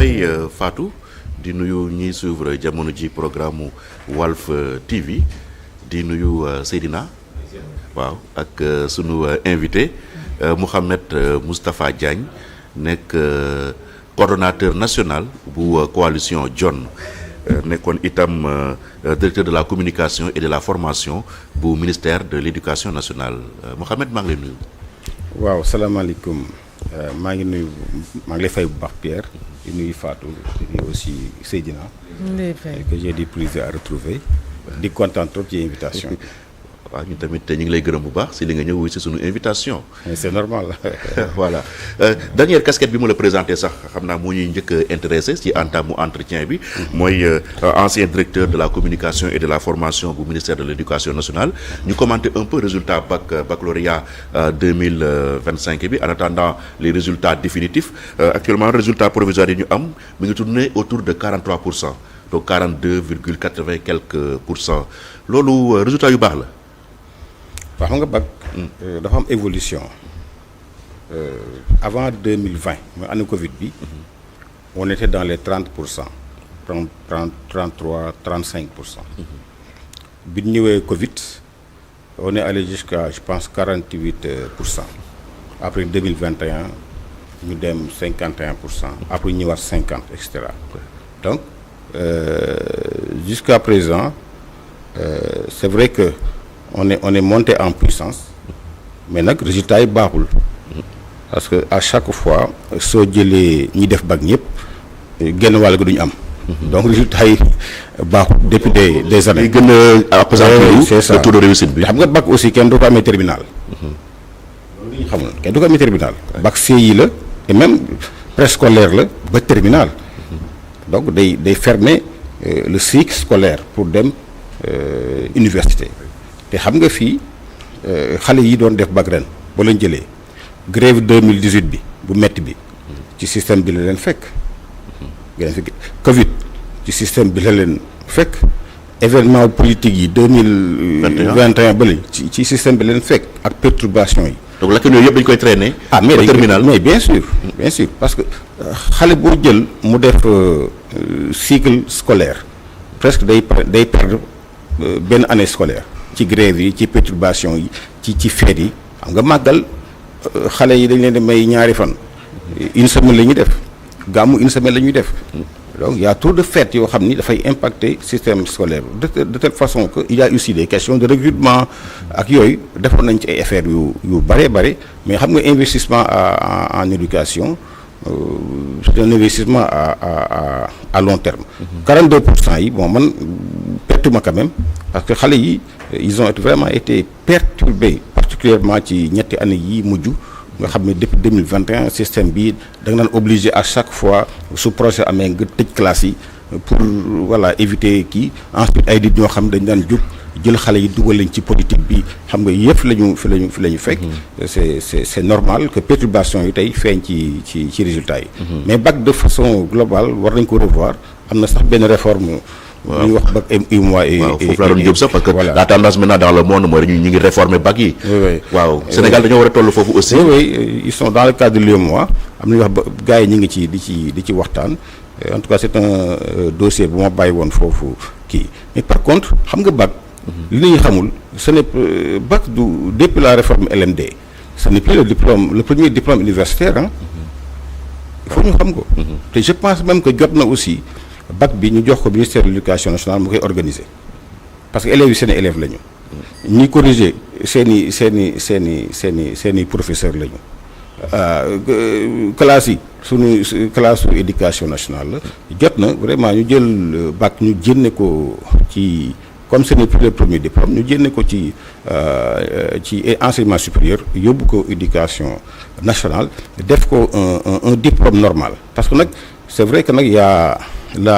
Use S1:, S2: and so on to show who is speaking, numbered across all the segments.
S1: tey Fatou di nuyu ñiy suivre jamono ji programme Walf TV di nuyu Seydina waaw ak sunu invité Mouhamed Moustapha Diagne nekk coordonnateur national bu coalition John nekkoon itam directeur de la communication et de la formation bu ministère de l'éducation nationale Mouhamed maa ngi lay nuyu.
S2: waaw salaamaaleykum maa ngi lay fay bu baax Pierre di nuyu Fatou di nuyu aussi Seydina que j'ai du plaisir à retrouver di kontaan trop ci invitation
S1: waaw ñun tamit ñu ngi lay gërëm bu baax si li nga ñëw wuy si sunu invitation.
S2: c'est normal.
S1: voilà dernière casquette bi ma la présenté sax xam naa moo ñuy njëkk a intéressé ci entamu entretien bi. mooy ancien directeur de la communication et de la formation bu ministère de l'éducation nationale. ñu commenter un peu résultat baccalauréat 2025 bi en attendant les résultats définitifs actuellement résultat provisoire yi ñu am mi ngi tourné autour de 43%, donc 42,80 quelques pour cent loolu résultat yu baax la.
S2: waaw xam nga bac dafa am évolution avant 2020 mooy année Covid bi on était dans les 30%, 33, 35%. bi ñu ñëwee Covid on est allé jusqu'à je pense 48%. après 2021 ñu dem 51%. après ñu ñëwaat 50 et cetera. donc jusqu'à présent c'est vrai que on est monté en puissance mais nag résultat yi baaxul parce que à chaque fois soo jëlee ñi def bac ñëpp genn wàll gi duñu am. donc résultat yi baaxul depuis des années.
S1: yi gën a appesantir
S2: c'est ça
S1: le taux de réussite bi.
S2: xam nga bac aussi kenn du ko amee terminal. loolu ñu xamul kenn du ko amee terminal. bac CI la et même préscolaire la ba terminal. donc day fermer le cycle scolaire pour dem université. te xam nga fii xale yi doon def bac ren ba lañ jëlee grève 2018 bi bu metti bi ci système bi la leen fekk. Covid ci système bi la leen fekk événement politique yi 2021 ba lañ ci système bi la leen fekk ak perturbation yi.
S1: donc lacune yooyu yëpp dañu koy traîner.
S2: mais
S1: au terminal
S2: mais bien sûr parce que xale boo jël mu def cycle scolaire presque day perdre benn année scolaire. ci grève yi ci perturbation yi ci fête yi xam nga màggal xale yi dañ leen di may ñaari fan une semaine la ñuy def gàmmu une semaine la ñuy def donc il y a trop de fêtes yoo xam ni dafay impacter système scolaire de telle façon que il y a aussi des questions de recrutement ak yooyu defoon nañ ci ay affaires yu bare mais xam nga investissement en éducation c'est un investissement à long terme. 42% yi bon man pertuma quand même parce que xale yi ils ont vraiment été perturbés particulièrement ci ñetti année yi mujj nga xam ne depuis 2021 système bi da nga naan obligé à chaque fois su projet amee nga tëj classe yi pour voilà éviter kii ensuite ay nit ñoo xam dañ daan jóg jël xale yi dugal leen ci politique bi xam nga yëpp fi la ñu fekk. c'est normal que perturbation yi tey feeñ ci résultats yi. mais bac de façon globale war nañ ko revoir am na sax benn réforme. waaw ñuy wax bac UMOA et
S1: foofu laa doon jëm sax parce que
S2: voilà.
S1: La tendance maintenant dans le monde mooy ñu ngi réformer bac yi.
S2: oui
S1: waaw Sénégal dañoo war a toll foofu aussi.
S2: oui ils sont dans le cadre de l'UMOA am na ñuy wax ba gars yi ñu ngi di ci waxtaan en tout cas c'est un dossier bu ma bàyyi woon foofu kii mais par contre xam nga bac. li ñuy xamul ce n'est bac du depuis la réforme LMD ce n'est plus le premier diplôme universitaire ah. il faut ñu xam ko. te je pense même que jot na aussi. bac bi ñu jox ko ministère de l'éducation nationale mu koy organiser parce que élèves yi seen élèves lañu. ñi corriger seeni professeurs lañu. classe yi suñu classe su éducation nationale la jot na vraiment ñu jël bac ñu jénne ko ci comme ce n'est plus le premier diplôme ñu jénne ko ci enseignement supérieur yóbbu ko éducation nationale def ko un diplôme normal parce que nag c'est vrai que nag y a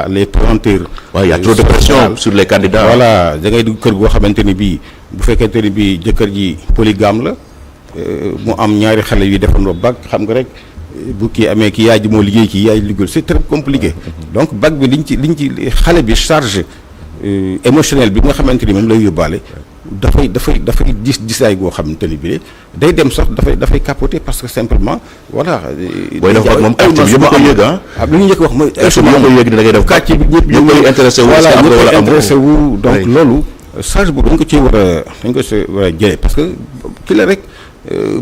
S2: les 30 heures.
S1: waaw y a trop de pression sur les candidats.
S2: voilà da ngay dugg kër goo xamante ni bii bu fekkente ni bii jëkkër ji polygame la mu am ñaari xale yu defandoo bac xam nga rek bu kii amee ki yaay ji moo liggéey kii yaay liggéey c'est très compliqué. donc bac bi liñ ci xale bi charge émotionnelle bi nga xamante ni moom lay yóbbaale dafay disaay goo xamante ni bii day dem sax dafay capoter parce que simplement voilà.
S1: booy def ak moom quartier bi yëpp ko yëg ah.
S2: li ñu njëkk wax mooy.
S1: est-ce que yëpp ko yëg ni da ngay def
S2: quartier bi ñëpp
S1: koy intéressé wu.
S2: voilà ñëpp
S1: wala
S2: intéressé wu donc loolu. charge boobu dañ ko ci war a jëlee parce que ki la rek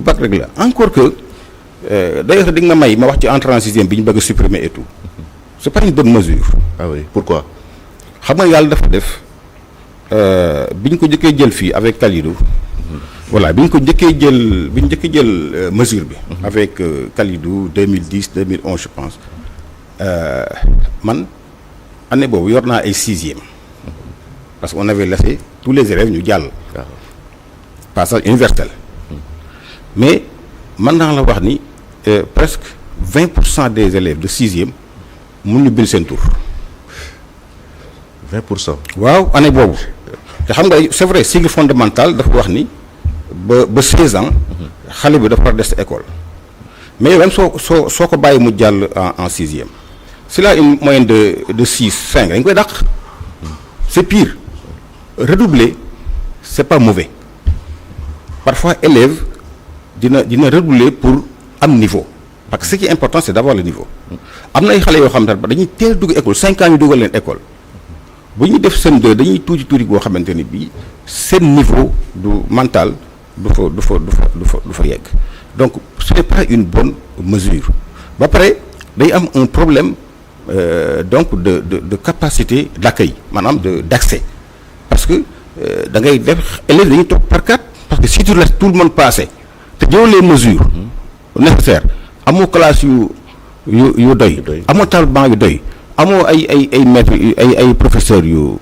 S2: bac rek la encore que d'ailleurs di nga ma may ma wax ci entrée en sixième bi ñu bëgg a supprimer et tout c'est pas une bonne mesure.
S1: ah oui pourquoi.
S2: xam nga yàlla dafa def bi ñu ko njëkkee jël fii avec Kalidou. voilà bi ñu njëkkee jël mesure bi. avec Kalidou 2010 2011 je pense man année boobu yor naa ay sixième. parce qu'on avait laissé tous les élèves ñu jàll. passage universel. mais mën naa la wax ni presque 20% des élèves de sixième mun ñu bind seen tur.
S1: 20%.
S2: waaw année boobu. te xam nga c'est vrai cycle fondamental dafa wax ni ba 16 ans. xale bi dafa war a des école. mais même soo ko bàyyi mu jàll en sixième. s'il a une moyenne de 6 5 dañ koy dàq. c'est pire. Redoubler c'est pas mauvais parfois élève dina redoubler pour am niveau parce que ce qui est important c'est d'avoir le niveau am na ay xale yoo xamante ne dañuy teel dugg école 5 ans ñu dugal leen école bu ñuy def seen 2 dañuy tuuti boo xamante ni bii seen niveau du mental du fa yegg donc ce n'est pas une bonne mesure ba pare day am un problème donc de capacité d'accueil maanaam d'accès parce que da ngay def élèves dañuy toog par 4 parce que si tu laisses tout le monde passer te jël les mesures nécessaires amoo classe yu doy amoo table-banc yu doy amoo ay maîtres ay professeurs yu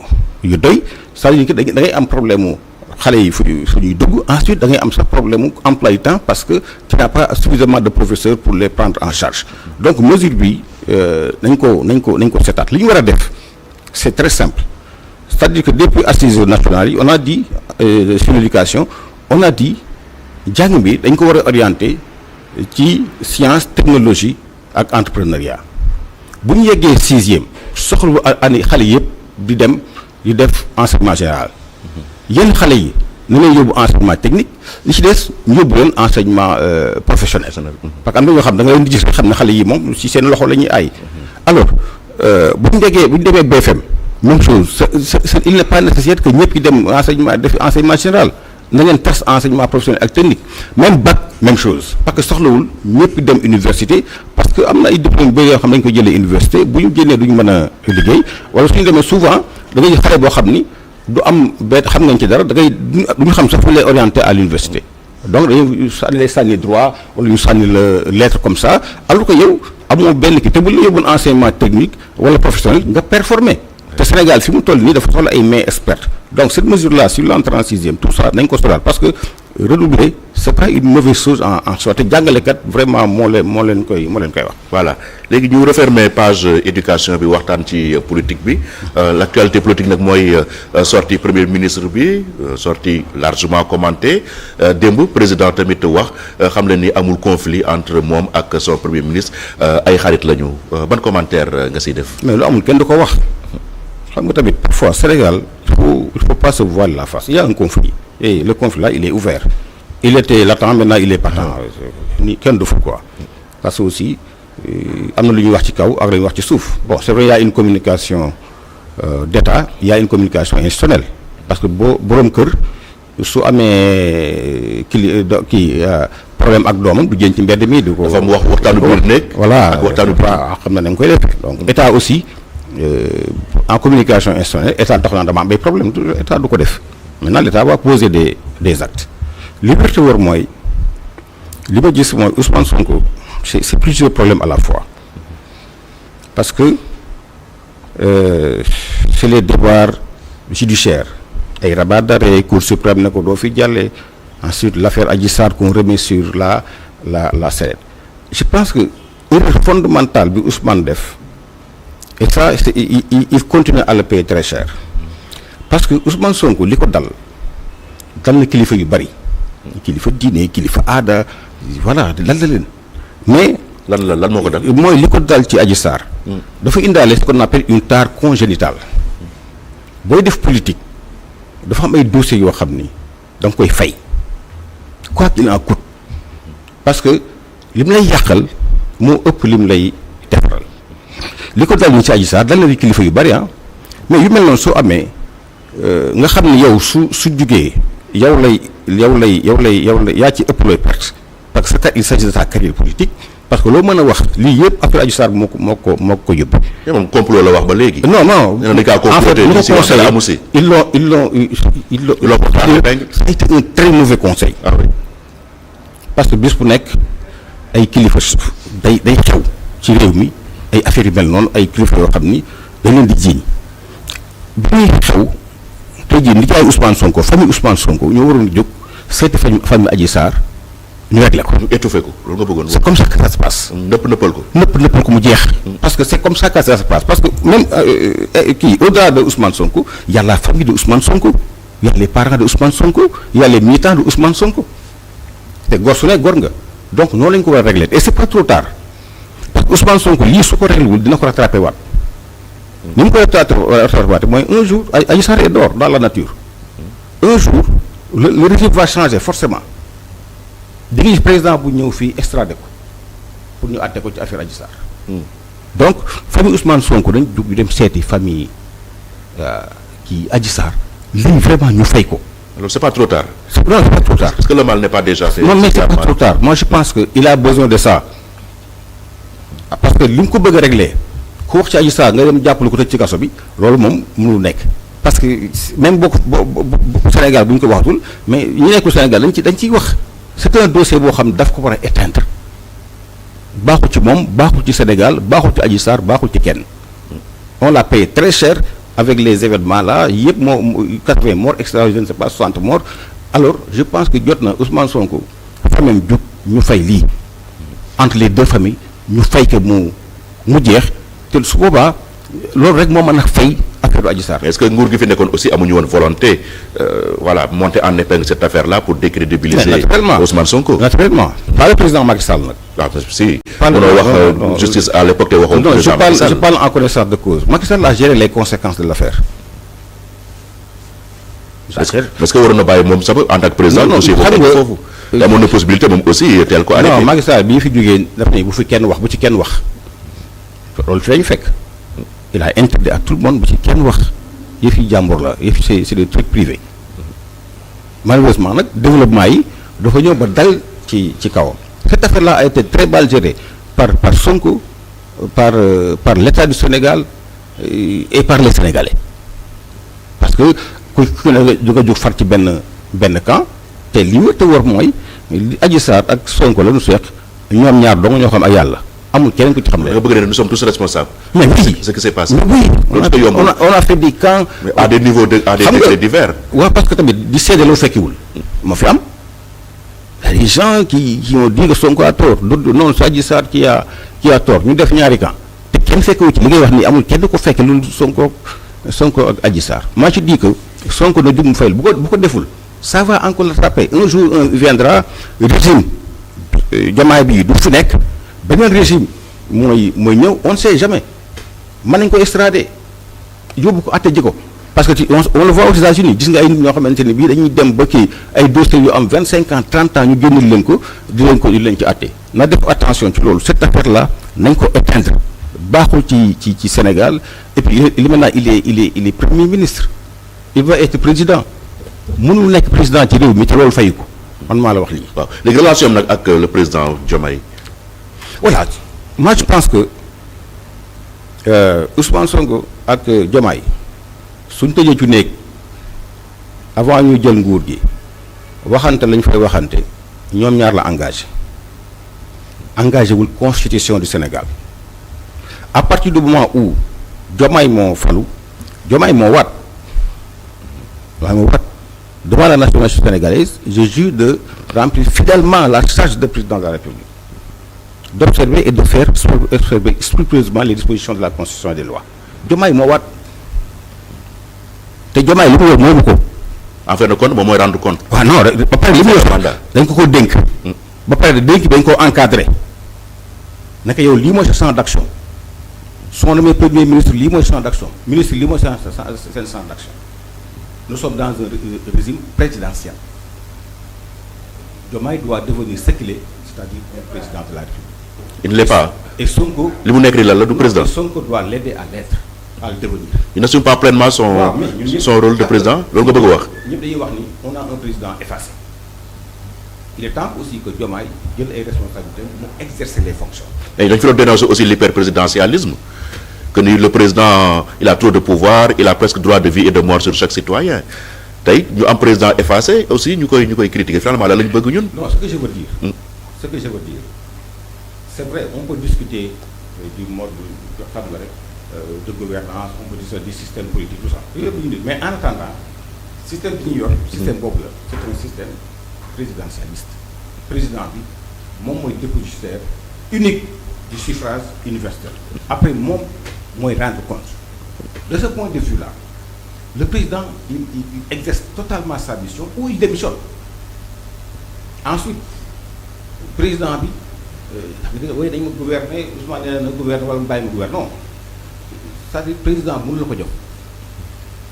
S2: doy c'est-à-dire que da ngay am problème mu xale yi fu ñuy dugg ensuite da ngay am sax problème mu emploi du temps parce que tu n'as pas suffisamment de professeurs pour les prendre en charge donc mesure bi nañ ko seetaat li ñu war a def c'est très simple. C'est-à-dire que depuis assises nationales yi on a dit sur l'éducation on a dit jàng bi dañ ko war a orienter ci science technologie ak entrepreneuriat bu ñu yeggee sixième soxla année xale yëpp di def enseignement général yenn xale yi na leen yóbbu enseignement technique li ci des ñu yóbbu leen enseignement professionnel parce que am na ñoo xam da nga leen di gis rek xam ne xale yi moom ci seen loxo la ñuy aay alors bu ñu demee BFM même chose il n'est pas nécessaire que ñëpp ki dem enseignement général na ngeen tas enseignement professionnel ak technique même bac même chose parce que soxlawul ñëpp dem université parce que am na ay diplôme ba yoo xam dañ ko jëlee université bu ñu génnee duñu mën a liggéey wala suñu demee souvent da ngay xale boo xam ni du am benn xam ngañ ci dara da ngay duñu xam sax fu lay orienté à l'université donc dañuy sànni droit wala ñu sànni la lettre comme ça alors que yow amoo benn ki te bu la yóbbuwoon enseignement technique wala professionnel nga performer te Sénégal fi mu toll nii dafa soxla ay mains expertes donc cette mesure là sur l'entrée en sixième tout ça nañ ko solaat parce que redoubler c'est pas une mauvaise chose en soi te jàngalekat vraiment moo leen koy wax.
S1: voilà léegi ñu refermer page éducation bi waxtaan ci politique bi l'actualité politique nag mooy sortie premier ministre bi sortie largement commentée démb président tamit wax xam leen ni amul conflit entre moom ak son premier ministre ay xarit lañu ban commentaire nga siy def.
S2: mais lu amul kenn du ko wax. xam nga tamit parfois Sénégal il faut pas se voiler la face il y a un conflit et le conflit là il est ouvert il était latent maintenant il est patent ni kenn du fa quoi parce que aussi am na lu ñuy wax ci kaw ak lu ñuy wax ci suuf bon c'est vrai il y a une communication d'État il y a une communication institutionnelle parce que boroom kër su amee kii problème ak doomam du jën ci mbedd mi du ko.
S1: dafa mu wax waxtaanu biir nekk.
S2: voilà
S1: ak waxtaanu biir
S2: xam na nañ koy def donc État aussi. En communication institutionnelle état tax na dama am ay problème état du ko def maintenant l'état va poser des actes liberté war mooy li ma gis mooy Ousmane Sonko c'est plusieurs problèmes à la fois parce que c'est les devoirs judiciaires ay rabat d'arrêt Cour suprême ne ko doo fi jàllee ensuite l'affaire Adji Sarr qu'on remet sur la sellette je pense que erreur fondamentale bi Ousmane def et ça il continue à le payer très cher parce que Ousmane Sonko li ko dal na kilifa yu bari kilifa diine kilifa aada voilà dal na leen mais
S1: lan moo ko dal
S2: mooy li ko dal ci Adji Sarr dafa indaale ce qu'on appelle une tare congénitale booy def politique dafa am ay dossiers yoo xam ni da nga koy fay quoi qu'il en coûte parce que lim lay yàqal moo ëpp lim lay defaral li ko dal ni ci Adji Sarr dal na kilifa yu bari mais yu mel noonu soo amee nga xam ne yow su jugee yow lay yaa ci ëpp looy perte parce que il s'agit de sa carrière politique parce que loo mën a wax lii yëpp après Adji Sarr moo ko yóbbu.
S1: mais moom complot la wax ba léegi.
S2: non
S1: en fait
S2: ñu ko conseillé ils l'ont ça a été un très mauvais conseil.
S1: Ah oui.
S2: parce que bis bu nekk ay kilifa day xew ci réew mi ay affaires yu mel noonu ay kilifa yoo xam ni dañ leen di jiiñ bi ñuy xew tey jii nijaay Ousmane Sonko famille Ousmane Sonko ñoo waroon jóg seeti famille Adji Sarr ñu réglé ko.
S1: ñu étouffé ko loolu nga bëggoon.
S2: c'est comme ça que ça se passe.
S1: nëppal ko
S2: mu jeex. parce que c'est comme ça que ça se passe parce que même au-delà de Ousmane Sonko il y a la famille de Ousmane Sonko il y a les parents de Ousmane Sonko il y a les militants de Ousmane Sonko te góor su ne góor nga donc noonu lañ ko war a régler et c'est pas trop tard parce que Ousmane Sonko lii su ko réglé wul dina ko rattrapé waat. ni mu koy rattrapé waat mooy un jour Adji Sarr est dehors dans la nature un jour le régime va changer forcément. di nga gis président bu ñëw fii extradé ko pour ñu àtte ko ci affaire Adji Sarr. donc famille Ousmane Sonko dañ dugg dem seeti famille kii Adji Sarr lii vraiment ñu fay ko.
S1: alors c'est pas trop tard.
S2: Non, c'est pas trop tard.
S1: parce que le mal n'est pas déjà fait.
S2: Non mais c'est pas trop tard moi je pense que il a besoin de ça parce que li mu ko bëgg a régler ku wax ci Adji Sarr nga dem jàppale ko tëj ci kaso bi loolu moom mënul nekk parce que même boo Sénégal bu ñu ko waxatul mais ñi nekkul Sénégal dañ ciy wax. c'est un dossier boo xam ne daf ko war a éteindre baaxul ci moom baaxul ci Sénégal baaxul ci Adji Sarr baaxul ci kenn on l'a payé très cher avec les événements là yëpp moo 80 morts extra je ne sais pas 60 morts alors je pense que jot na Ousmane Sonko fa même jug ñu fay lii entre les deux familles ñu fay que mu jeex te su boobaa loolu rek moo mën a fay affaire du Adji Sarr.
S1: est-ce que nguur gi fi nekkoon aussi amuñu woon volonté monter en épingle cette affaire là pour décrédibiliser Ousmane Sonko.
S2: naturellement pas le président Macky Sall nag.
S1: waaw si. mënoo wax justice à l'époque te waxoon. président Macky Sall
S2: je parle en connaissance de cause Macky Sall a géré les conséquences de l'affaire.
S1: est-ce que waroon na bàyyi moom sama en tant que président.
S2: non
S1: aussi
S2: xam nga
S1: foofu. te amoon na possibilité moom aussi teel ko arrêté.
S2: non Macky Sall bi ñu fi jógee daf ne bu ci kenn wax loolu fi lañu fekk. il a interdit à tout le monde bu ci kenn wax yëf yi jàmbur la yëf yi c'est des trucs privés malheureusement nag développement yi dafa ñëw ba dal ci kawam cette affaire là a été très mal gérée par Sonko par l'État du Sénégal et par les Sénégalais parce que ku ne nga jóg far ci benn camp te li wër te wër mooy Adji Sarr ak Sonko la ñu seq ñoom ñaar dong ñoo xam ak yàlla. amul keneen ku ci xam ne.
S1: nga bëgg ne nous sommes tous responsables.
S2: mais oui
S1: ce qui s'est passé.
S2: mais oui on a fait des camps.
S1: mais à des niveaux à des degrés divers.
S2: waaw parce que tamit di seede loo fekkiwul. ma fi am y a des gens qui ont dit que Sonko a tort non c'est Adji Sarr qui a tort ñu def ñaari camps te kenn fekkewu ci li ngay wax ni amul kenn ko fekke loolu Sonko ak Adji Sarr. moi je dis que Sonko na jug mu fayal bu ko deful ça va encore l'attraper un jour viendra régime Diomaye bi du fi nekk. beneen régime mooy ñëw on ne sait jamais mën nañ ko extrader yóbbu ko àtte ji ko parce que on le voit aux États-Unis gis nga ay nit ñoo xamante ne bii dañuy dem ba kii ay dossiers yu am 25 ans 30 ans ñu génneel leen ko di leen ci àtte na def attention ci loolu cette affaire là nañ ko éteindre baaxul ci Sénégal et puis li maintenant il est premier ministre il va être président mënul nekk président ci réew mi te loolu fayu ko man maa la wax lii.
S1: waaw léegi relation nag ak le président Diomaye.
S2: voilà moi je pense que Ousmane Sonko ak Diomaye suñ tëjee ci néeg avant ñuy jël nguur gi waxante lañ fay waxante ñoom ñaar la engagé wul constitution du Sénégal à partir du moment où Diomaye moo falu Diomaye moo waat devant la nation sénégalaise je jure de remplir fidèlement la charge de président de la République, d'observer et de faire observer scrupuleusement les dispositions de la Constitution et des lois. Diomaye moo waat te Diomaye li mu yor moomu ko.
S1: en fin de compte moom mooy rendre compte.
S2: waaw non ba pare li mu yor dañ ko dénk. ba pare dénk dañ koo encadré naka yow lii mooy sa champ d'action soo nommé premier ministre lii mooy champ d'action ministre lii mooy seen champ d'action nous sommes dans un régime présidentiel. Diomaye doit devenir ce qu'il est, c'est-à-dire un président de la République.
S1: Il ne l'est pas.
S2: Et Sonko,
S1: li mu nekk nii lan la du président.
S2: Sonko doit l'aider à l'être, à le devenir.
S1: Il n'assume pas pleinement son rôle de président loolu nga bëgg a wax.
S2: ñëpp dañuy wax ni on a un président effacé. Il est temps aussi que Diomaye jël ay responsabilités mu exercer les fonctions.
S1: Et dañ fi doon dénoncer aussi l'hyperprésidentialisme que ni le président il a trop de pouvoir, il a presque droit de vie et de mort sur chaque citoyen tey ñu am président effacé aussi ñu koy critiquer finalement la ñu bëgg ñun.
S2: Non, ce que je veux dire. C'est vrai, on peut discuter du mode de gouvernance, on peut discuter du système politique, tout ça. Mais en attendant, système bi ñu yor système boobu la c'est un système présidentialiste. Président bi moom mooy dépositaire unique du suffrage universel. Après moom mooy rendre compte. De ce point de vue là, le président il exerce totalement sa mission ou il démissionne. Ensuite, président bi oui dañ ma gouverner Ousmane nee na gouverner wala mu bàyyi ma gouverner non c'est-à-dire président mënu la ko jox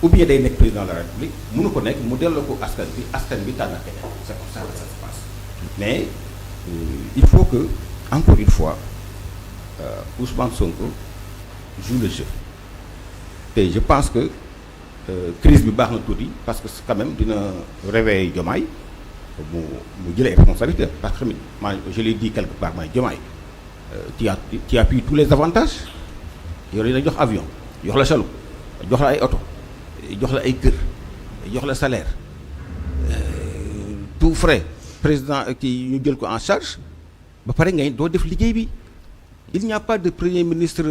S2: ou bien day nekk président de la République mënu ko nekk mu delloo ko askan bi tànn keneen c'est comme ça que ça se passe mais il faut que encore une fois Ousmane Sonko joue le jeu te je pense que crise bi baax na tuuti parce que quand même dina réveiller Diomaye mu jëlee responsabilité parce que tamit je l'ai dit quelque part mooy Diomaye tu as pris tous les avantages yow dañu la jox avion jox la chaloupe jox la ay oto jox la ay kër jox la salaire tout frais président kii ñu jël ko en charge ba pare ngay doo def liggéey bi il n'y a pas de premier ministre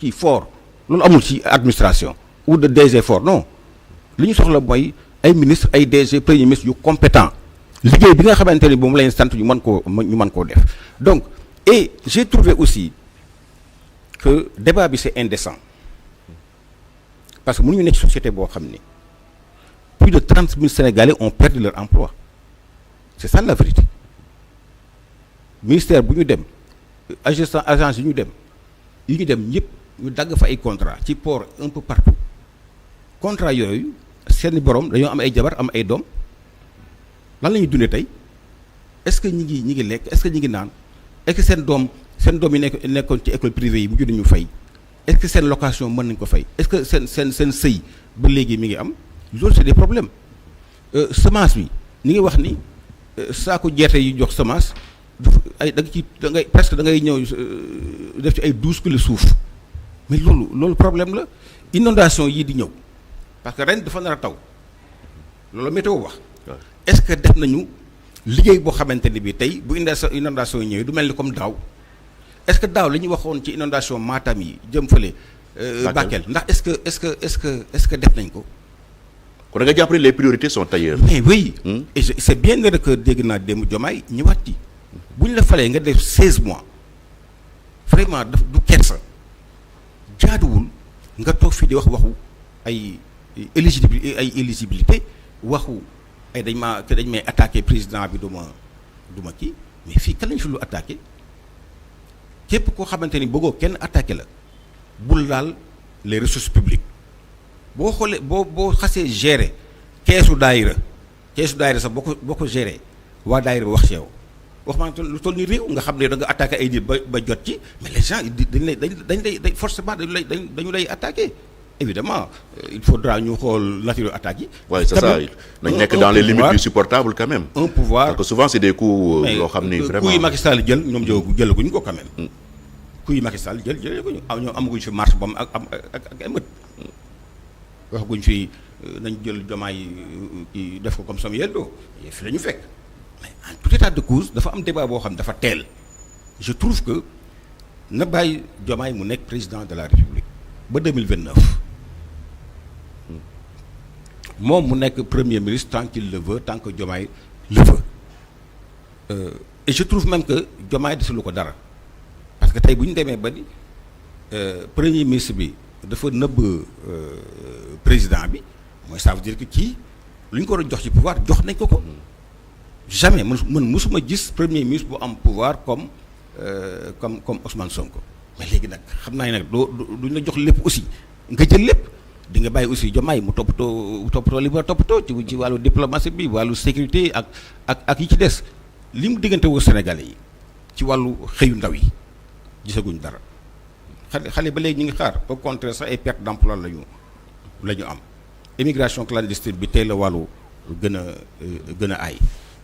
S2: kii fort loolu amul ci administration ou de DG fort non li ñu soxla mooy ay ministre ay DG premier ministre yu compétent liggéey bi nga xamante ni moom la leen sant ñu mën koo def donc et j'ai trouvé aussi que débat bi c'est indécent parce que mënuñu nekk société boo xam ni plus de 30 000 Sénégalais ont perdu leur emploi c'est ça la vérité ministère bu ñu dem agence yi ñu dem ñëpp ñu dagg fa ay contrat ci port un peu partout contrat yooyu seeni borom dañoo am ay jabar am ay doom lan la ñuy dundee tey est-ce que ñi ngi lekk est-ce que ñi ngi naan est-ce que seen doom yi nekkoon ci école privée yi mujj nañu fay est-ce que seen location mën nañ ko fay est-ce que seen sëy ba léegi mi ngi am loolu c'est des problèmes semence bi ñi ngi wax ni saako gerte yi jox semence ay da ngay presque da ngay ñëw def ci ay 12 kilos suuf mais loolu problème la inondation yii di ñëw parce que ren dafa nar a taw loolu météo wax est-ce que def nañu liggéey boo xamante ni bii tey bu inondation yi ñëwee du mel ni comme daaw est-ce que daaw la ñu waxoon ci inondation Matam yi jëm fële Bakel ndax est-ce que def nañ ko.
S1: kon da nga jàpp ne les priorités sont ailleurs.
S2: mais oui. Et c'est bien vrai que dégg naa démb Diomaye ñëwaat ci bu ñu la falee nga def 16 mois vraiment du kersa jaaduwul nga toog fii di waxu ay éligibilité waxu ay dañ may attaqué président bi du ma kii mais fii kan lañ fi lu attaqué képp koo xamante ni bëggoo kenn attaqué la bul laal les ressources publiques boo xoolee boo xasee gérer keesu daayira sax boo ko gérer waa daayira ba wax ci yow wax maa lu toll ni réew nga xam ne da nga attaqué ay nit ba jot ci mais les gens dañ lay forcément dañu lay attaqué. Évidemment, il faudra ñu xool nature attaque yi.
S1: Oui, c'est ça. nañ nekk dans les limites du supportable quand même.
S2: Un pouvoir
S1: parce que souvent c'est des coups yoo xam ni vraiment.
S2: coups yi Macky Sall jël ñoom jëlaguñ ko quand même. coups yi Macky Sall jëlaguñu ñoom amaguñ fi marche ba mu ak ay mët. waxaguñ fi nañ jël Diomaye kii def ko comme sama yeldo fi la ñu fekk mais en tout état de cause dafa am débat boo xam dafa teel je trouve que na bàyyi Diomaye mu nekk président de la République ba 2029. moom mu nekk premier ministre tant qu'il le veut tant que Diomaye le veut et je trouve même que Diomaye desul ko dara parce que tey bu ñu demee ba ni premier ministre bi dafa nëbb président bi mooy ça veut dire que kii lu ñu ko war a jox ci pouvoir jox nañ ko jamais man mësuma gis premier ministre bu am pouvoir comme Ousmane Sonko mais léegi nag xam naa ne nag duñ la jox lépp aussi nga jël lépp di nga bàyyi aussi Diomaye mu toppatoo li ba toppatoo ci wàllu diplomatie bi wàllu sécurité ak yi ci des li mu diggante wu Sénégalais yi ci wàllu xëyu ndaw yi gisaguñ dara xale ba léegi ñu ngi xaar au contraire sax ay perte d'emploi la ñu am immigration clandestine bi tey la wàllu gën a aay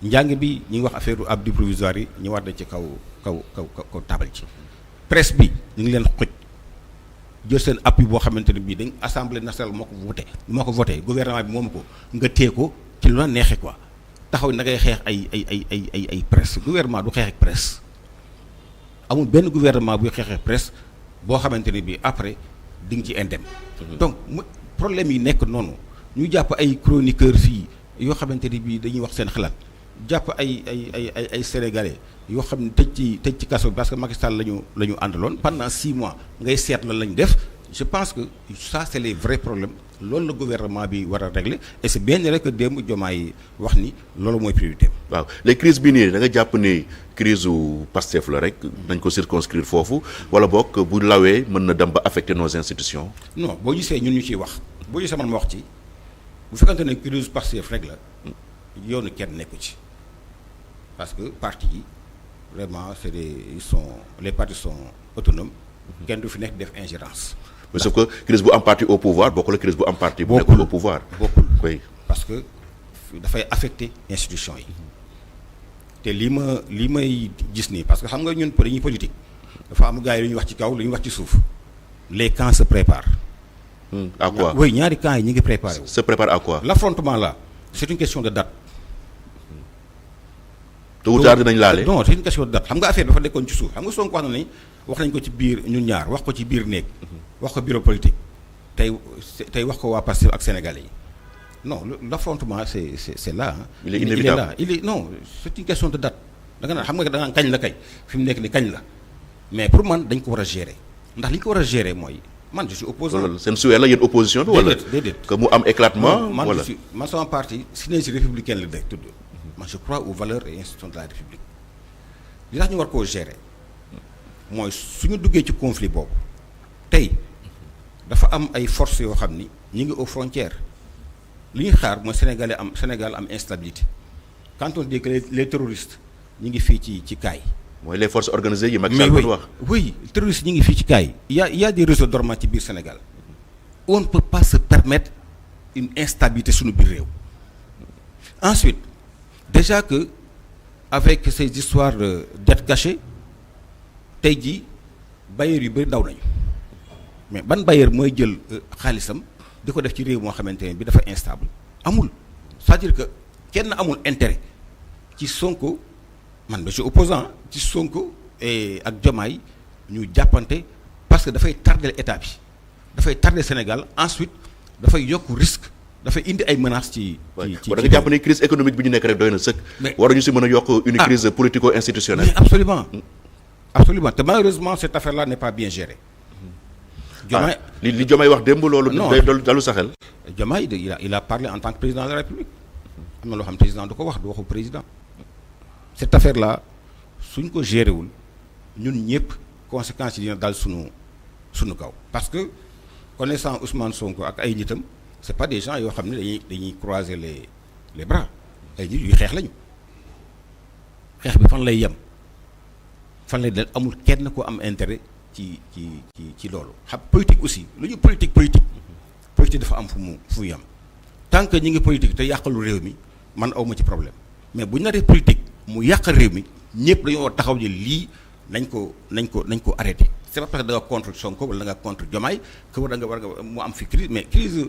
S2: njàng bi ñu ngi wax affaire abri provisoire yi ñu war na ci kaw tabal ci presse bi ñu ngi leen xoj jël seen appui boo xamante ne bii dañ assemblée nationale moo ko voté gouvernement bi moomu ko nga téye ko ci lu la neexee quoi taxaw na ngay xeex ay presse gouvernement du xeex ak presse amul benn gouvernement buy xeex ak presse boo xamante ne bii après di nga ci indem donc problème yi nekk noonu ñu jàpp ay chroniqueurs fii yoo xamante ni bii dañuy wax seen xalaat jàpp ay sénégalais yoo xam ne tëj ci kaso bi parce que Macky Sall la ñu àndaloon pendant 6 mois ngay seet lan la ñu def je pense que ça c'est les vrais problèmes loolu la gouvernement bi war a régler et c'est bien vrai que démb Diomaye wax ni loolu mooy priorité.
S1: waaw les crises bii nii da nga jàpp ni crise u Pastef la rek nañ ko circonscrire foofu wala boog bu lawee mën na dem ba affecter nos institutions.
S2: non boo gisee ñun ñu ciy wax boo gisee man ma wax ci bu fekkante ne crise Pastef rek la yoonu kenn nekku ci parce que parti yi vraiment les partis sont autonomes kenn du fi nekk def ingérence.
S1: mais sauf que crise bu am parti au pouvoir bokkul la crise bu am parti bu nekkul au pouvoir.
S2: bokkul
S1: oui.
S2: parce que dafay affecter institution yi te li may gis nii parce que xam nga ñun dañuy politique dafa am gars yi lu ñuy wax ci kaw lu ñuy wax ci suuf les camps se préparent.
S1: à quoi
S2: oui ñaari camps yi ñu ngi préparé.
S1: se prépare à quoi.
S2: l'affrontement là c'est une question de date.
S1: tôt ou tard dinañ laale.
S2: non c'est une question de date xam nga affaire dafa nekkoon ci suuf xam nga Sonko wax na ni wax nañ ko ci biir ñun ñaar wax ko ci biir néeg wax ko bureau politique tey wax ko waa Pastef ak sénégalais yi non l'affrontement c'est là.
S1: il est inévitable
S2: il est non c'est une question de date da nga naan xam nga da nga kañ la kay fi mu nekk ni kañ la mais pour man dañ ko war a gérer ndax li ñu ko war a gérer mooy man je suis opposant.
S1: wala seen suwee la yéen opposition bi. wala
S2: déedéet
S1: que mu am éclatement.
S2: man
S1: wala
S2: man sama parti synergie républicaine la dëkk tudd. man je crois aux valeurs et institutions de la République li tax ñu war koo gérer mooy suñu duggee ci conflit boobu tey dafa am ay forces yoo xam ni ñu ngi aux frontières li ñuy xaar mooy Sénégal am instabilité quand on dit que les terroristes ñu ngi fii ci kaay.
S1: mooy les forces organisées yi Macky Sall doon wax.
S2: oui terroristes ñu ngi fii ci kaay. il y a des réseaux dormants ci biir Sénégal on ne peut pas se permettre une instabilité suñu biir réew ensuite. Déjà que avec ces histoires de dettes cachées tey jii bailleurs yu bëri daw nañu mais ban bailleur mooy jël xaalisam di ko def ci réew moo xamante ne bi dafa instable amul c'est-à-dire que kenn amul intérêt ci Sonko man je suis opposant ci Sonko et ak Diomaye ñu jàppante parce que dafay tarder état bi dafay tarder Sénégal ensuite dafay yokk risque. dafay indi ay menaces ci
S1: da nga jàpp ni crise économique bi ñu nekk rek doy na sëkk. waruñu si mën a yokk une crise politico-institutionnelle.
S2: mais absolument te malheureusement cette affaire là n'est pas bien gérée. Diomaye
S1: li Diomaye wax démb loolu.
S2: non
S1: dalu sa xel.
S2: Diomaye il a parlé en tant que président de la République am na loo xam président du ko wax du waxu président cette affaire là suñ ko géré wul ñun ñëpp conséquences yi dina dal sunu kaw parce que connaissant Ousmane Sonko ak ay nitam. c'est pas des gens yoo xam ne dañuy croiser les bras ay nit yuy xeex lañu xeex bi fan lay yem fan lay del amul kenn ko am intérêt ci loolu xam politique aussi lu ñu politique dafa am fu mu yem tant que ñi ngi politique te yàqalu réew mi man awma ci problème mais bu ñu naree politique mu yàq réew mi ñëpp dañoo war taxaw ni lii nañ ko arrêté c'est pas parce que da nga contre Sonko wala da nga contre Diomaye que war nga mu am fi crise mais crise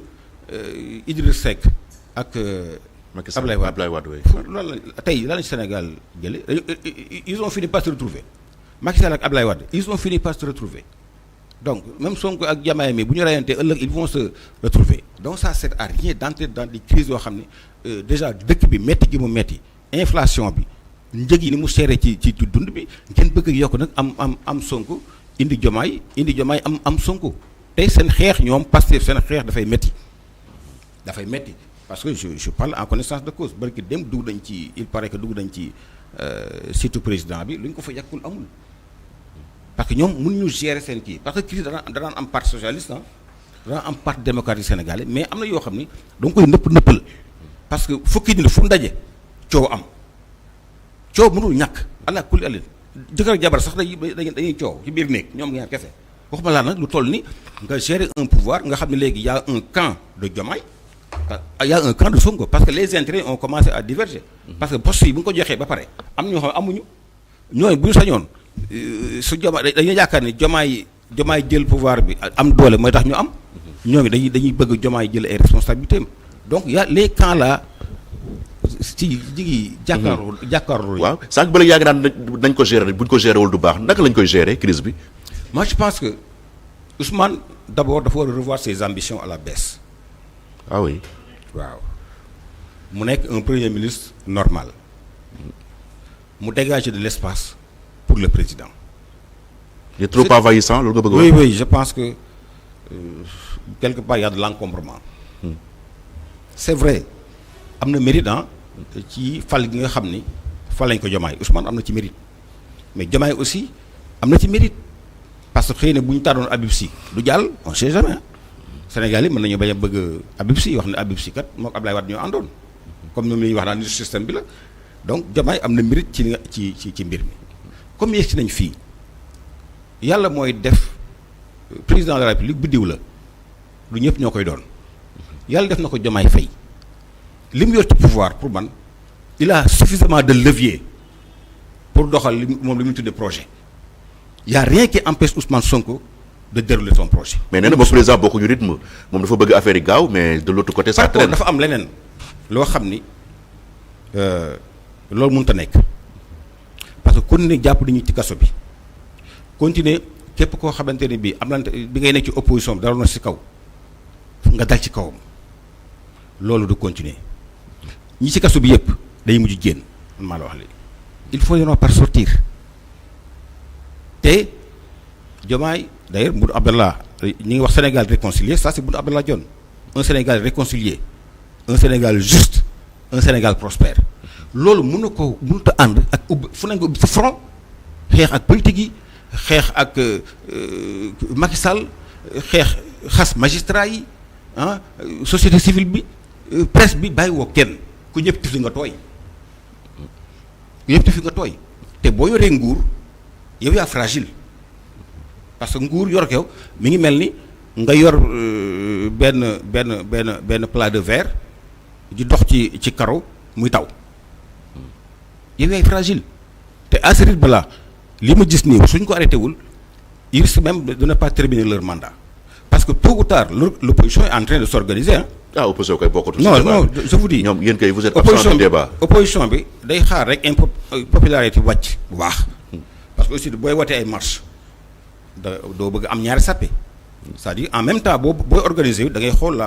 S2: Idriss Seck ak Ablaye Wade loolu la tey lan la Sénégal jële ils ont fini par se retrouver Macky Sall ak Ablaye Wade ils ont fini par se retrouver donc même Sonko ak Diomaye mi bu ñu rayante ëllëg ils vont se retrouver donc ça sert à rien d'entrer dans des crises yoo xam ne déjà dëkk bi metti gi mu metti inflation bi njëg yi ni mu seere ci dund bi ngeen bëgg yokk nag am Sonko indi Diomaye am Sonko tey seen xeex ñoom Pastef seen xeex dafay metti parce que je parle en connaissance de cause barki dem dugg dañ ci il paraît que dugg dañ ci surtout président bi lu ñu ko fa yàqul amul parce que ñoom mënuñu gérer seen kii parce que crise danaan am parti socialiste dana am parti démocratique sénégalais mais am na yoo xam ni da nga koy nëppal parce que fukki nit fu mu daje coow am coow mënul ñàkk allah kulli alin jëkkër ak jabar sax dañuy coow ci biir néeg ñoom ñaar kese waxuma laa nag lu toll ni nga gérer un pouvoir nga xam ne léegi y a un camp de Diomaye y a un camp de Sonko parce que les intérêts ont commencé à diverger parce que poste yi bu nga ko joxee ba pare am ñoo xam amuñu ñooñu bu ñu sañoon su Diomaye dañuy yaakaar ni Diomaye jël pouvoir bi am doole mooy tax ñu am ñoom dañuy bëgg Diomaye jël ay responsabilités donc y a les camps là ci jigi jàkkaarloo
S1: waaw sànq ba léegi yaa ngi naan nañ ko gérer bu ñu ko gérer wul du baax naka lañ koy gérer crise bi.
S2: moi je pense que Ousmane d'abord dafa war a revoir ses ambitions à la baisse.
S1: ah oui.
S2: waaw mu nekk un premier ministre normal mu dégager de l'espace pour le président.
S1: il est trop envahissant loolu nga bëgg a
S2: wax. oui je pense que quelque part il y a de l'encombrement. c'est vrai am na mérite ci fal gi nga xam ni fal lañ ko Diomaye Ousmane am na ci mérite mais Diomaye aussi am na ci mérite parce que xëy na bu ñu tànnoon Habib Sy du jàll on sait jamais Sénégal yi mën nañu bañ a bëgg Habib Sy wax ne Habib Sy kat moom Abdoulaye Wade ñoo àndoon comme ñoom li ñuy wax naan ni système bi la donc Diomaye am na mérite ci mbir mi comme yegg si nañ fii yàlla mooy def président de la République biddiw la lu ñëpp ñoo koy doon yàlla def na ko Diomaye Faye li mu yor ci pouvoir pour man il a suffisamment de levier pour doxal moom li mu tuddee projet y a rien qui empêche Ousmane Sonko de dérouler son projet.
S1: mais nee na ba président bokkuñu rythme moom dafa bëgg affaire yi gaaw mais de l'autre côté ça traîne.
S2: dafa am leneen loo xam ni loolu mënut a nekk parce que continuer jàpp nañu ci kaso bi continuer képp koo xamante ne bii am na bi ngay nekk ci opposition bi dara na si kaw nga dal ci kawam loolu du continuer. ñi ci kaso bi yëpp day mujj génn man maa la wax léegi il faut y par sortir te Diomaye d'ailleurs Boun Abdallah ñi ngi wax Sénégal réconcilié ça c'est Boun Abdallah Dionne un Sénégal réconcilié un Sénégal juste un Sénégal prospère loolu mënut a ànd ak fu nañ ko ubbi sa front xeex ak politique yi xeex ak Macky Sall xeex xas magistrat yi société civile bi presse bi bàyyi woo kenn ku ñëpp tifli nga tooy te boo yoree nguur yow yaa fragile parce que nguur yor ko mi ngi mel ni nga yor benn plat de verre di dox ci karo muy taw yow yaay fragile te à ce rythme là li ma gis nii suñ ko arrêté wul ils risquent même de ne pas terminer leur mandat parce que tôt ou tard l'opposition est en train de s'organiser
S1: opposition kay bokkatu.
S2: non je vous dis.
S1: ñoom yéen kay vous êtes absent du débat.
S2: opposition bi day xaar rek popularité wàcc bu baax. parce que aussi booy wootee ay marche doo bëgg am ñaari sàppe c'est-à-dire en même temps booy organiser da ngay xool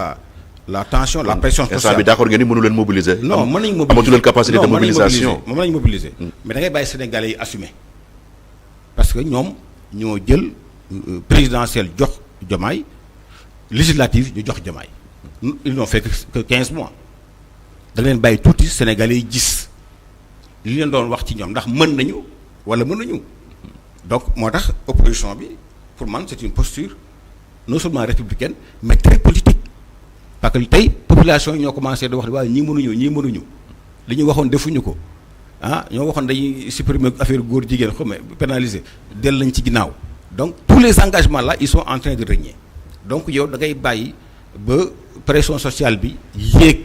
S2: la tension la pression sociale.
S1: instant bi d'accord ngeen ni mënu leen mobiliser.
S2: non mën nañu mobiliser
S1: amatu leen capacité de mobilisation.
S2: mën nañu mobiliser mais da ngay bàyyi Sénégalais yi assumer parce que ñoom ñoo jël présidentielle jox Diomaye législative ñu jox Diomaye. ils n'ont fait que 15 mois da leen bàyyi tuuti Sénégalais yi gis li leen doon wax ci ñoom ndax mën nañu wala mënuñu donc moo tax opposition bi pour man c'est une posture non seulement républicaine mais très politique parce que tey population yi ñoo commencé di wax waaye ñii mënuñu li ñu waxoon defuñu ko ñoo waxoon dañuy supprimer affaire góor jigéen xam nga pénaliser del lañ ci ginnaaw donc tous les engagements là ils sont en train de régner donc yow da ngay bàyyi ba pression sociale bi yéeg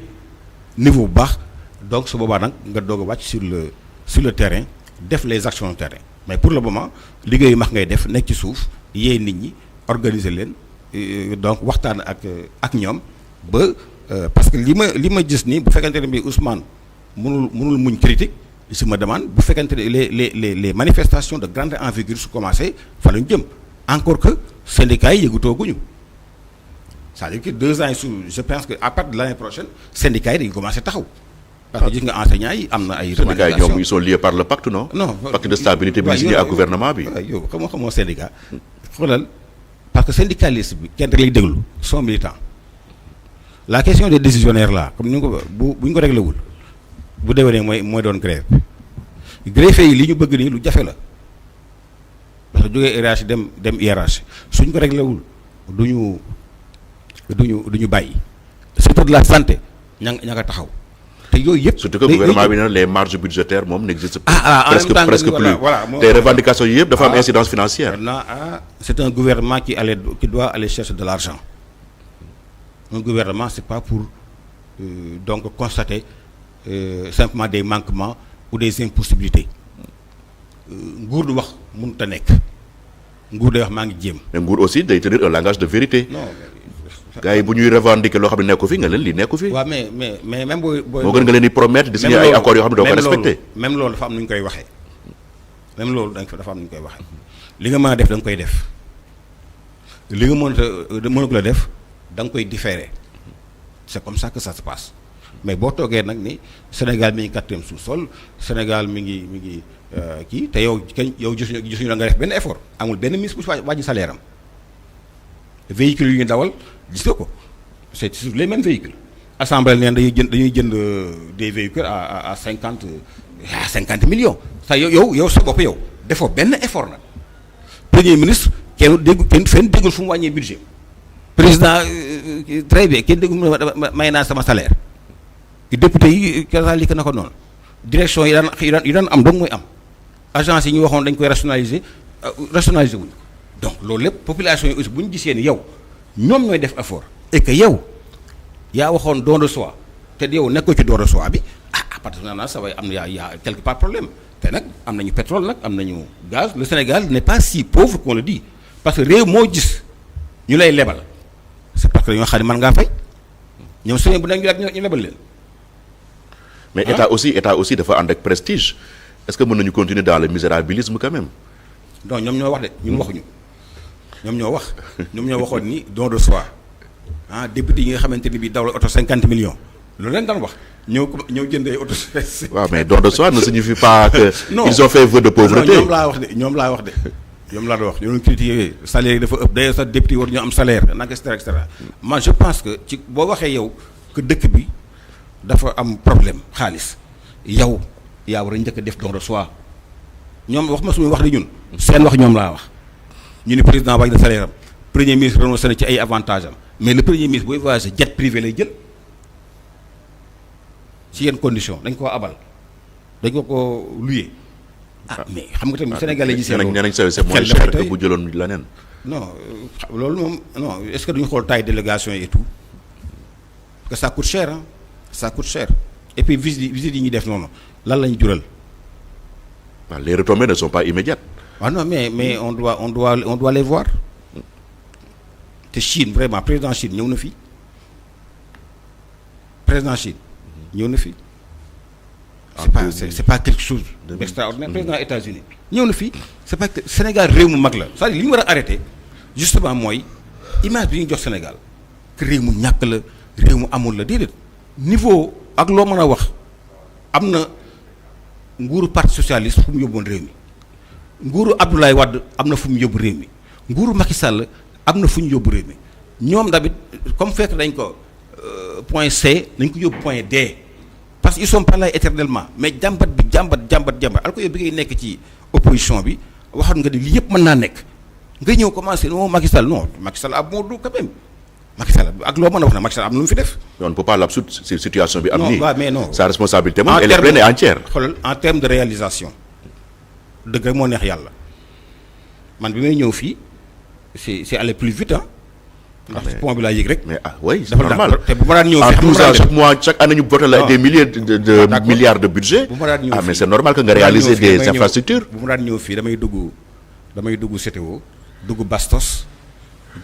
S2: niveau bu baax donc su boobaa nag nga doog a wàcc sur le terrain def les actions de terrain mais pour le moment liggéeyu max ngay def nekk ci suuf yee nit ñi organiser leen donc waxtaan ak ñoom ba parce que li ma gis nii bu fekkente ne bi Ousmane mënul muñ critique je me demande bu fekkente ne les manifestations de grande envergure su commencé fa lañu jëm encore que syndicats yi yëgutooguñu c'est-à-dire que 2 ans je pense que à partir de l'année prochaine syndicats yi dañu commencé taxaw parce que gis nga enseignants yi am na ay
S1: syndicats yi ñoom ils sont liés par le pacte non pacte de stabilité bi signé ak gouvernement bi
S2: yow xamoo syndicat xoolal parce que syndicaliste bi kenn rek lay déglu sont militants la question des décisionnaires là comme ni ko bu ñu ko réglé wul bu déwénee mooy doon grève greffier yi li ñu bëgg nii lu jafe la parce que jógee hiérarchie dem hiérarchie suñ ko réglé wul duñu bàyyi secteur de la santé ña nga taxaw te yooyu yëpp.
S1: surtout que gouvernement bi ne les marges budgétaires moom n'existe plus. presque plus
S2: voilà
S1: te revendications yi yëpp dafa am incidence financière.
S2: maintenant c'est un gouvernement qui doit aller chercher de l'argent. Un gouvernement c'est pas pour donc constater simplement des manquements ou des impossibilités. Nguur du wax mënut a nekk nguur day wax maa ngi jéem.
S1: mais nguur aussi day tenir un langage de vérité.
S2: non
S1: gars yi bu ñuy revendiquer loo xam ne nekku fi nga leen li nekku fi.
S2: waaw mais même booy.
S1: moo gën nga leen di promettre di signer ay accords yoo xam ne doo ko respecté.
S2: même loolu dafa am nu ñu koy waxee. même loolu dafa am nu ñu koy waxee. li nga mën a def da nga koy def li nga mënut a def da nga koy différer c'est comme ça que ça se passe mais boo toogee nag ni Sénégal mi ngi quatrième sous-sol Sénégal mi ngi kii te yow gisuñu la nga def benn effort amul benn ministre bu si wàññi salaire am véhicules yu ñu dawal gis nga ko c'est sur les mêmes véhicules assemblée neen dañuy jënd des véhicules à 50 millions ça yow sa bopp yow defoo benn effort nag premier ministre kenn déggul fu mu wàññee budget président très bien kenn déggul may naa sama salaire député yi kazaalika na ko noonu direction yi daan am donc mooy am agence yi ñu waxoon dañ koy rationaliser wuñu donc loolu lépp population yi aussi bu ñu gisee ni yow ñoom ñooy def effort et que yow yaa waxoon don de soi te yow nekkoo ci don de soi bi à partir de maintenant ça va am yaa quelque part problème te nag am nañu pétrole nag am nañu gaz le Sénégal n'est pas si pauvre qu'on le dit parce que réew moo gis ñu lay lebal c'est parce que dañoo xam ne mën ngaa fay ñoom semaine bu nekk ñu lebal leen.
S1: mais état aussi dafa ànd ak prestige est-ce que mën nañu continuer dans le misérabilisme quand même.
S2: non ñoom ñoo wax de ñun waxuñu ñoom ñoo waxoon ni don de soi député yi nga xamante ni bii dawal oto 50 millions loolu leen daan wax ñëw jënd ay oto.
S1: waaw mais don de soi ne signifie pas que.
S2: non
S1: ils ont fait vœu de pauvreté.
S2: ñoom laa wax de ñoom laa wax ñoo doon critiquer salaire yi dafa ëpp d'ailleurs sax député war ñu am salaire nag et cetera man je pense que ci boo waxee yow que dëkk bi dafa am problème xaalis yow yaa war a njëkk a def don de soi ñoom wax ma suñu wax di ñun seen wax ñoom laa wax ñu ne président wàññi na salaire am premier ministre renoncé na ci ay avantages am mais le premier ministre booy voyager jet privé lay jël ci yenn condition dañ koo abal dañ ko louer mais xam nga tamit sénégalais yi seen
S1: nee nañ c'est moins cher que bu jëloon leneen.
S2: non loolu moom non est-ce que duñu xool taille délégation yi et tout parce que ça coûte cher ça coûte cher et puis visite yi ñuy def noonu lan la ñu jural.
S1: waaw les retombées ne sont pas immédiates.
S2: non mais on doit les voir te Chine vraiment président Chine ñëw na fi c'est pas quelque chose d'extraordinaire président États-Unis ñëw na fi c'est pas que Sénégal réew mu mag la c'est-à-dire li ñu war a arrêter justement mooy image bi ñu jox Sénégal que réew mu ñàkk la réew mu amul la déedéet niveau ak loo mën a wax am na nguuru parti socialiste fu mu yóbboon réew mi nguuru Abdoulaye Wade am na fu mu yóbbu réew mi nguuru Macky Sall am na fu ñu yóbbu réew mi ñoom tamit comme fekk dañ ko point C nañ ko yóbbu point D parce que ils sont pas là éternellement mais jàmbat alors que yow bi ngay nekk ci opposition bi waxoon nga ni lii yëpp mën naa nekk nga ñëw commencé non Macky Sall a bon dos quand même Macky Sall ak loo mën a wax na Macky Sall am na lu mu fi def.
S1: on ne peut pas l'absoudre ci situation bi am nii.
S2: non waaw mais non
S1: sa responsabilité moom elle est pleine et entière.
S2: xoolal en termes de réalisation dëgg rek moo neex yàlla man bi may ñëw fii c'est aller plus vite ndax pont bi laa yëg rek.
S1: mais oui c'est normal
S2: te bu ma daan ñëw
S1: en 12 ans chaque mois chaque année ñu voté la des milliers de milliards de budget.
S2: bu ma daan ñëw
S1: mais c'est normal que nga réaliser des infrastructures.
S2: bu ma daan ñëw fii damay dugg CTO dugg Bastos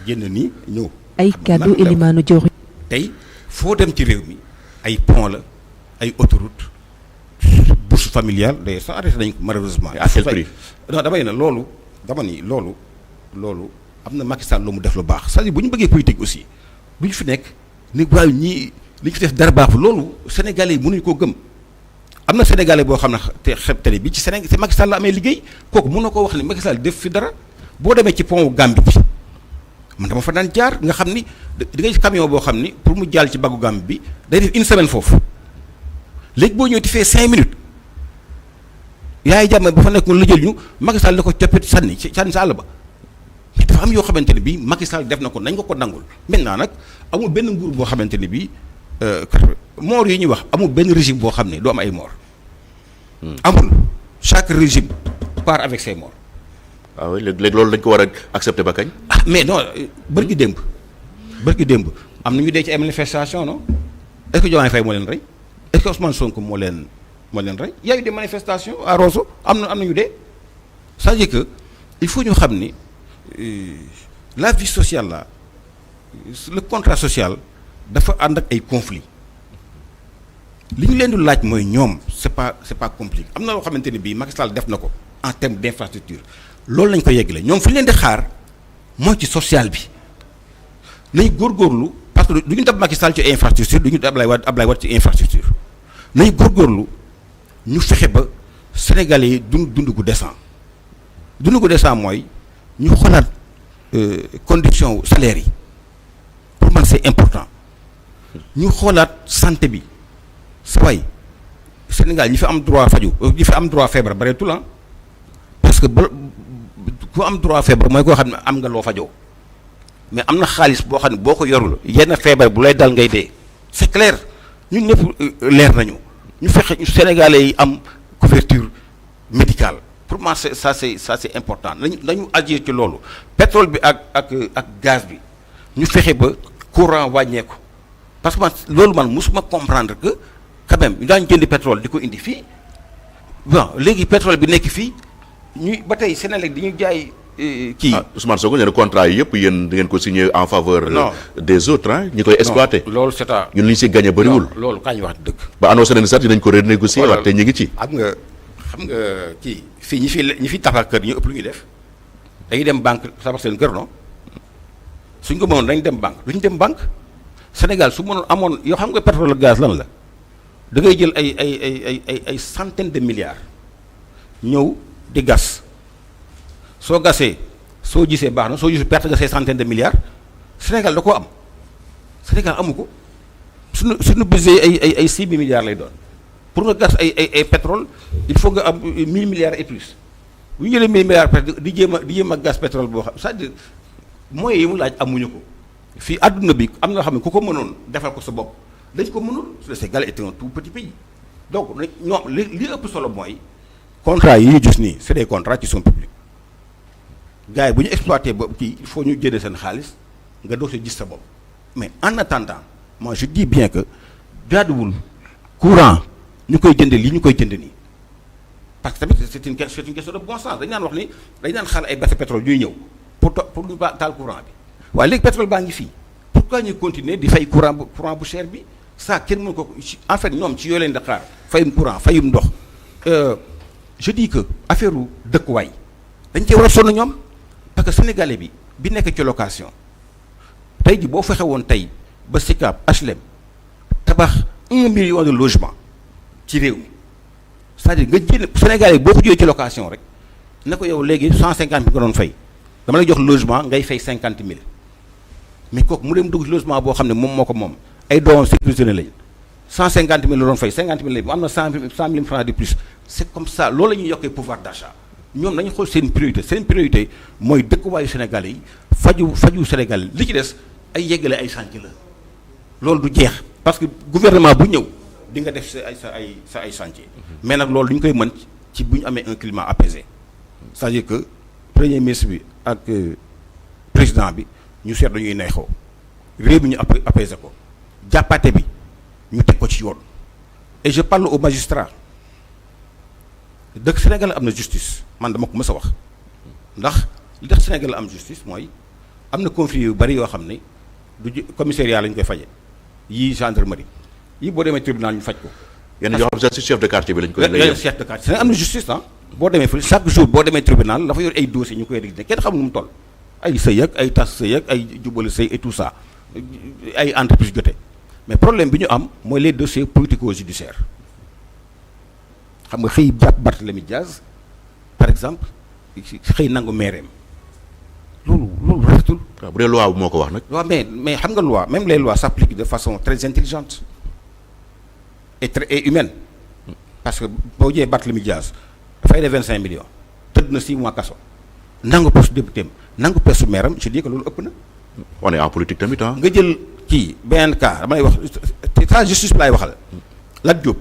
S2: génn nii ñëw.
S3: ay kàddu Elimane Dior.
S2: tey foo dem ci réew mi ay pont la ay autoroute bourse familiale d'ailleurs sax arrêté nañ ko malheureusement.
S1: à quel prix.
S2: non dama ni loolu am na Macky Sall lu mu def lu baax c'est-à-dire bu ñu bëggee politique aussi du ñu fi nekk ni waaye ñii li ñu fi def dara baaxul loolu sénégalais yi mënuñu koo gëm am na sénégalais boo xam ne te xebtali bi ci Sénégal c'est Macky Sall la amee liggéey kooku mën na koo wax ni Macky Sall def fi dara boo demee ci pont Gambie bi man dama fa daan jaar nga xam ni da ngay camion boo xam ni pour mu jàll ci baggu Gambie bi day def une semaine foofu léegi boo ñëw ti fee 5 minutes yaay jàmm ba fa nekk mu la jël ñu Macky Sall da ko coppit sànni sa àll ba mais dafa am yoo xamante ne bii Macky Sall def na ko nañ ko nangul maintenant nag amul benn nguur boo xamante ne bii mort yi ñuy wax amul benn régime boo xam ne du am ay mort. amul chaque régime part avec ses morts.
S1: waaw léegi loolu dañ ko war a accepter ba kañ.
S2: ah mais non bërki démb am na ñu dee ci ay manifestation non est-ce que Diomaye Faye moo leen rey est-ce que Ousmane Sonko moo leen rey y a eu des manifestations à Rosso am na ñu dee c'est-à-dire que il faut ñu xam ni la vie sociale là le contrat social dafa ànd ak ay conflits li ñu leen di laaj mooy ñoom c'est pas compliqué am na loo xamante ni bii Macky Sall def na ko en termes d'infrastructure loolu lañ ko yeggale ñoom fi ñu leen di xaar mooy ci social bi nañ góorgóorlu parce que du ñu dab Macky Sall ci infrastructure du ñu dab Ablaye Wade ci infrastructure nañ góorgóorlu ñu fexe ba Sénégalais yi dund gu décent mooy ñu xoolaat condition salaire yi pour man c'est important ñu xoolaat santé bi sa waay Sénégal ñi fi am droit faju ñi fi am droit feebar bareetul ah parce que ku am droit feebar mooy koo xam ne am nga loo fajoo mais am na xaalis boo xam ne boo ko yorul yenn feebar bu lay dal ngay dee c'est clair ñun ñëpp leer nañu ñu fexe ñu Sénégalais yi am couverture médicale pour moi ça c'est important nañu agir ci loolu pétrole bi ak gaz bi ñu fexe ba courant wàññeeku parce que man loolu man mosuma comprendre que quand même ñu daañu jëndi pétrole di ko indi fii bon léegi pétrole bi nekk fii ñuy ba tey Sénégal di ñu jaay kii.
S1: Ousmane Sonko nee na contrat yi yëpp yéen da ngeen ko signé en faveur. des autres ñi koy exploité.
S2: loolu c'est à
S1: ñun li ñu si gagné bëriwul.
S2: loolu kañ wax dëgg.
S1: ba annoncé nañu sax dinañ ko renégocier waat te ñu ngi ci.
S2: xam nga kii fii ñi fi tabax kër ñu ëpp lu ñuy def dañuy dem banque tabax seen kër non suñ ko mënoon dañ dem banque duñ dem banque Sénégal su mënoon amoon yoo xam nga pétrole ak gaz lan la da ngay jël ay centaines de milliards ñëw di gas soo gasee soo gisee baax na soo gisee perte nga say centaines de milliards Sénégal da koo am Sénégal amu ko suñu budget ay 6 000 milliards lay doon pour nga gas ay pétrole il faut nga am 1 000 milliards et plus bu ñu jëlee 1 000 milliards di jéem a gas pétrole boo xam c'est-à-dire moyens yi mu laaj amuñu ko fii àdduna bi am na xam ne ku ko mënoon defal ko sa bopp dañ ko mënul le Sénégal est un tout petit pays donc ñoom li ëpp solo mooy contrats yi ñu gis nii c'est des contrats qui sont publics gars yi bu ñu exploité ba kii il faut ñu jëlee seen xaalis nga doog si gis sa bopp mais en attendant moi je dis bien que jaaduwul courant ñu koy jënd lii ñu koy jënd nii parce que tamit c'est une question de bon sens dañu naan wax ni dañu naan xaar ay bateau pétrole ñuy ñëw pour ñu taal courant bi waaye léegi pétrole baa ngi fii pourquoi ñuy continuer di fay courant bu cher bi ça kenn mënu ko en fait ñoom ci yoo leen di xaar fayum courant fayum ndox je dis que affaire u dëkkuwaay dañ cee war a sonn ñoom parce que sénégalais bi nekk ci location tey ji boo fexe woon tey ba SICAP HLM tabax 1 million de logements ci réew mi c'est-à-dire nga jël sénégalais boo ko jëlee ci location rek ne ko yow léegi 150 000 nga doon fay dama lay jox logement ngay fay 50 000 mais kooku mu dem dugg ci logement boo xam ne moom moo ko moom ay doomam sécurité lañ 150 000 la doon fay 50 000 lañ am na 100 000 francs de plus c'est comme ça loolu la ñuy yokkee pouvoir d'achat ñoom nañu xool seen priorité mooy dëkkuwaayu Sénégalais yi faju Sénégal li ci des ay yeggale ay chantier la loolu du jeex parce que gouvernement bu ñëw di nga def sa ay chantier mais nag loolu lu ñu koy mën ci bu ñu amee un climat apaisé c'est-à-dire que premier ministre bi ak président bi ñu seet dañuy neexoo réew mi ñu apaiser ko jàppate bi ñu teg ko ci yoon et je parle aux magistrats dëkk Sénégal am na justice man dama ko mës a wax ndax li tax Sénégal am justice mooy am na conflit yu bari yoo xam ne du commissariat la ñu koy faje yii gendarmerie yii boo demee tribunal ñu faj ko.
S1: yenn yoo xam ne si chef de quartier bi lañ koy.
S2: lañ chef de quartier Sénégal am na justice ah. boo demee fële chaque jour boo demee tribunal dafa yor ay dossiers ñu koy réglé kenn xamul nu mu toll ay sëy ak ay tas sëy ak ay jubali sëy et tout ça ay entreprise jote mais problème bi ñu am mooy les dossiers politico-judiciaires xam nga xëy jàpp Barthélémy Diaz par exemple xëy nangu maireem loolu rafetul.
S1: waaw bu dee loi bu moo ko wax nag.
S2: waaw mais xam nga loi même les lois s'appliquent de façon très intelligente et humaine parce que boo jëlee Barthélémy Diaz dafay def 25 millions tëdd na 6 mois kaso nangu poste député am nangu pestu meeram je dis que loolu ëpp na.
S1: on est en politique tamit ah.
S2: nga jël kii BNK dama lay wax état justice bi laay waxal Lat Diop